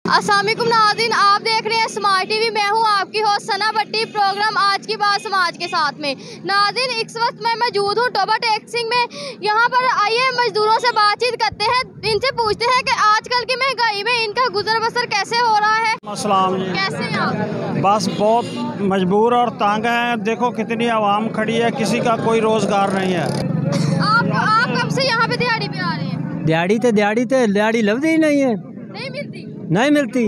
अस्सलाम वालेकुम नाज़रीन, आप देख रहे हैं स्मार्ट टीवी। मैं हूं आपकी होस्ट सना भट्टी। प्रोग्राम आज की बात समाज के साथ में। नाज़रीन, इस वक्त मैं मौजूद हूं टोबा टैक्सिंग में। यहां पर आइए मजदूरों से बातचीत करते हैं, इनसे पूछते हैं कि आजकल की महंगाई में इनका गुजर बसर कैसे हो रहा है। अस्सलाम जी। कैसे हैं आप? बस बहुत मजबूर और तंग हैं। देखो कितनी आवाम खड़ी है, किसी का कोई रोजगार नहीं है। आप कब से यहाँ पे दिहाड़ी पे आ रहे हैं? दिहाड़ी लभदी ही नहीं है, नहीं मिलती। नहीं मिलती।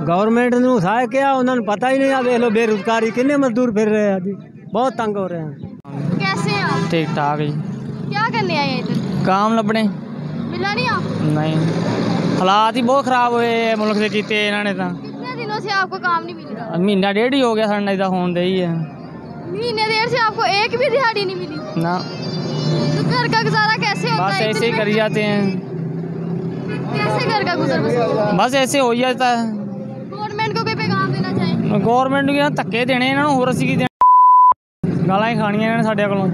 गवर्नमेंट ने उठाया क्या, उन्होंने पता ही नहीं। आ देख लो बेरोजगारी, कितने मजदूर फिर रहे हैं, अभी बहुत तंग हो रहे हैं। कैसे हैं आप? ठीक ठाक जी। क्या करने आए हैं इधर? काम लभने मिला नहीं आप? नहीं, हालात ही बहुत खराब हुए मुल्क से कीते इन्होंने। कितने दिनों से आपको काम नहीं मिल रहा? महीना डेढ़ ही हो गया साढ़े इदा होने दे ही है। महीने देर से आपको एक भी दिहाड़ी नहीं मिली ना, तो घर का गुजारा कैसे होता बस है? ऐसे ही करी जाते हैं, कैसे घर का गुजर बसर होता है? बस ऐसे हो जाता है। गवर्नमेंट को कोई पैगाम देना चाहिए। गवर्नमेंट को धक्के देने इन्होंने, होर असीं की गालां ही खानियां इन्होंने साडे कोलों।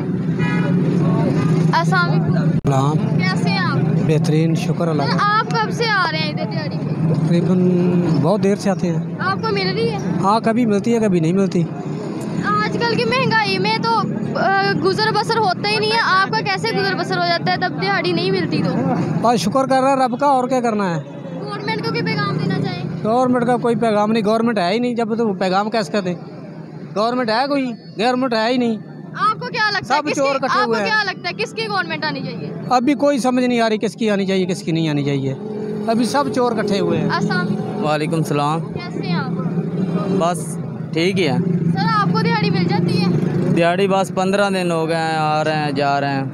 अस्सलाम वालेकुम। कैसे हैं आप? बेहतरीन, शुक्र अल्लाह का। आप कब से आ रहे हैं इधर दिहाड़ी पे? तकरीबन बहुत देर से आते हैं। आपको मिल रही है? हाँ, कभी मिलती है कभी नहीं मिलती। आजकल की महंगाई में तो गुजर बसर होता ही नहीं है। आपका कैसे गुजर बसर हो जाता है तब दिहाड़ी नहीं मिलती तो? बस शुक्र कर रहा है रब का, और क्या करना है। गवर्नमेंट को भी पैगाम देना चाहिए। गवर्नमेंट का कोई पैगाम नहीं, गवर्नमेंट है ही नहीं। जब तो पैगाम कैसे कर दे, गवर्नमेंट है कोई? गवर्नमेंट है ही नहीं। आपको क्या लगता है सब चोर इकट्ठे हुए हैं। क्या लगता है किसकी गवर्नमेंट आनी चाहिए? अभी कोई समझ नहीं आ रही किसकी आनी चाहिए किसकी नहीं आनी चाहिए। अभी सब चोर इकट्ठे हुए हैं। अस्सलाम वालेकुम। वालेकुम सलाम। कैसे हैं आप? बस ठीक ही है। सर, आपको दिहाड़ी मिल जाती है? दिहाड़ी बस 15 दिन हो गए हैं, आ रहे हैं जा रहे हैं।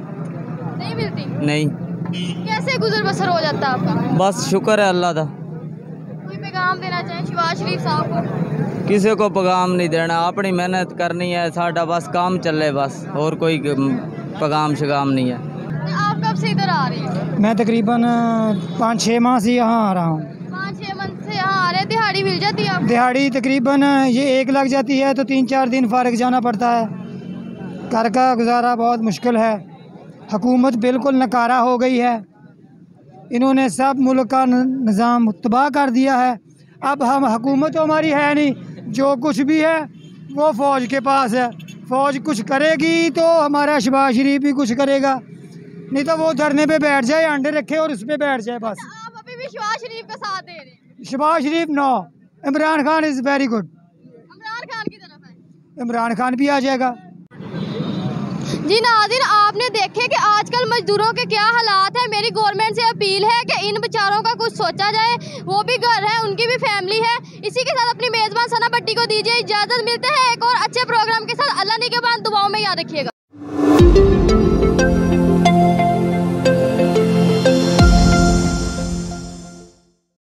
नहीं मिलती? नहीं, कैसे गुजर बसर हो जाता है आपका? बस शुक्र है अल्लाह दा। कोई पैगाम देना चाहिए शहबाज शरीफ साहब को। किसी को पैगाम नहीं देना, अपनी मेहनत करनी है, साडा बस काम चले बस, और कोई पैगाम शगाम नहीं है। आप कब से इधर आ रहे हैं? मैं तकरीबन 5-6 माह से यहाँ आ रहा हूँ। 5-6 मंथ से यहाँ आ रहे हैं। दिहाड़ी मिल जाती है आपको? दिहाड़ी तकरीबन ये 1 लग जाती है तो 3-4 दिन फारग जाना पड़ता है। घर का गुजारा बहुत मुश्किल है। हुकूमत बिल्कुल नकारा हो गई है। इन्होंने सब मुल्क का निज़ाम तबाह कर दिया है। अब हम हुकूमत तो हमारी है नहीं, जो कुछ भी है वो फ़ौज के पास है। फ़ौज कुछ करेगी तो हमारा शहबाज शरीफ भी कुछ करेगा, नहीं तो वो धरने पे बैठ जाए, अंडे रखे और उस पर बैठ जाए बस। आप अभी भी शहबाज शरीफ का साथ दे रहे हैं? Shehbaz Sharif no, Imran Khan is very good. Imran Khan की तरफ है? इमरान खान भी आ जाएगा। जी नाज़रीन, आपने देखे कि आजकल मजदूरों के क्या हालात हैं। मेरी गवर्नमेंट से अपील है कि इन बेचारों का कुछ सोचा जाए। वो भी घर है, उनकी भी फैमिली है। इसी के साथ अपनी मेज़बान सना भट्टी को दीजिए इजाज़त। मिलते हैं एक और अच्छे प्रोग्राम के साथ। अल्लाह निगहबान, दुआओं में याद रखिएगा।